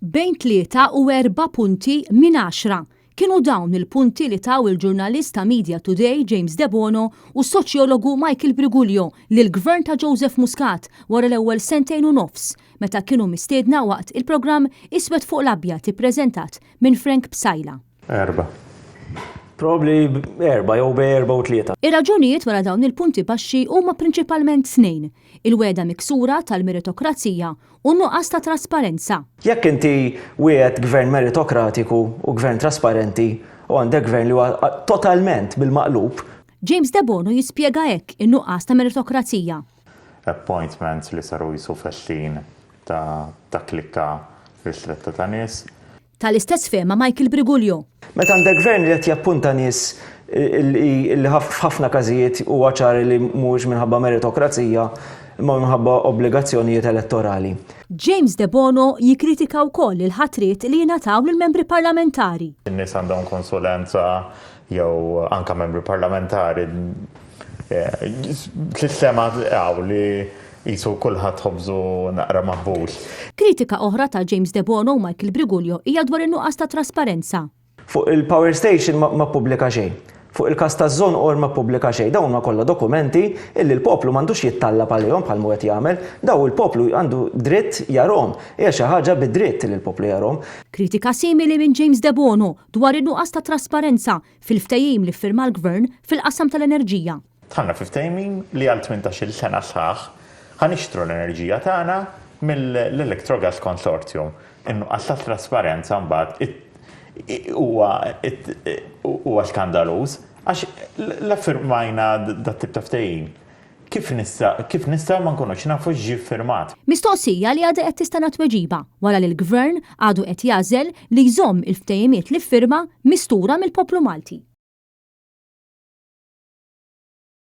Bejn 3 u 4 punti minn 10 kienu dawn il-punti li taw il-ġurnalist ta' Media Today James De Bono u s-soċjologu Michael Briguglio lill-Gvern ta' Joseph Muscat wara l-ewwel sentejn u nofs meta kienu mistiedna waqt il-programm Iswed fuq l-Abjad ippreżentat minn Frank Psajla. 4. Probably 4 jew 4 u 3. Ir-raġunijiet wara dawn il-punti baxxi huma prinċipalment snejn: il-weda miksura tal-meritokrazija u nuqqas ta' trasparenza. Jekk inti wieħed gvern meritokratiku u gvern trasparenti u għandek gvern li huwa totalment bil-maqlub. James De Bono jispjega hekk in-nuqqas ta' meritokrazija. Appointments li saru jisu fexxin ta' klikka ristretta ta' nies. Tal-istess fehma Michael Briguglio. Meta għandek gvern li qed jappunta nies li f'ħafna każijiet huwa ċar li mhux minħabba meritokrazija imma minħabba obbligazzjonijiet elettorali. James De Bono jikkritika wkoll il-ħatriet li jingħataw lill-membri parlamentari. In-nies għandhom konsulenza jew anke membri parlamentari sistema li jisu kulħadd ħobżu naqra maħbux. Kritika oħra ta' James De Bono u Michael Briguglio hija dwar in-nuqqas ta' trasparenza. Fuq il-Power Station ma pubblika xejn. Fuq il-każ taż-żon or ma pubblika xejn. Dawn ma kollha dokumenti illi l-poplu m'għandux jittallab għalihom bħal qed jagħmel, daw il-poplu għandu dritt jarhom. Hija xi ħaġa bid-dritt li l-poplu jarhom. Kritika simili minn James De Bono dwar in-nuqqas ta' trasparenza fil-ftehim li ffirma l-Gvern fil-qasam tal-enerġija. Tħanna fi ftehim li għal 18-il sena sħaħ ħanixtru l-enerġija tagħna mill-Electrogas Consortium. Innuqqas ta' trasparenza mbagħad huwa skandaluż għax l-affirmajna dat-tip ta' ftehim. Kif nista' ma nkunux nafu x'ġie ffirmat. Mistoqsija li għadha qed tista' tweġiba wara li l-Gvern għadu qed jagħżel li jżomm il-ftehimiet li ffirma mistura mill-poplu Malti.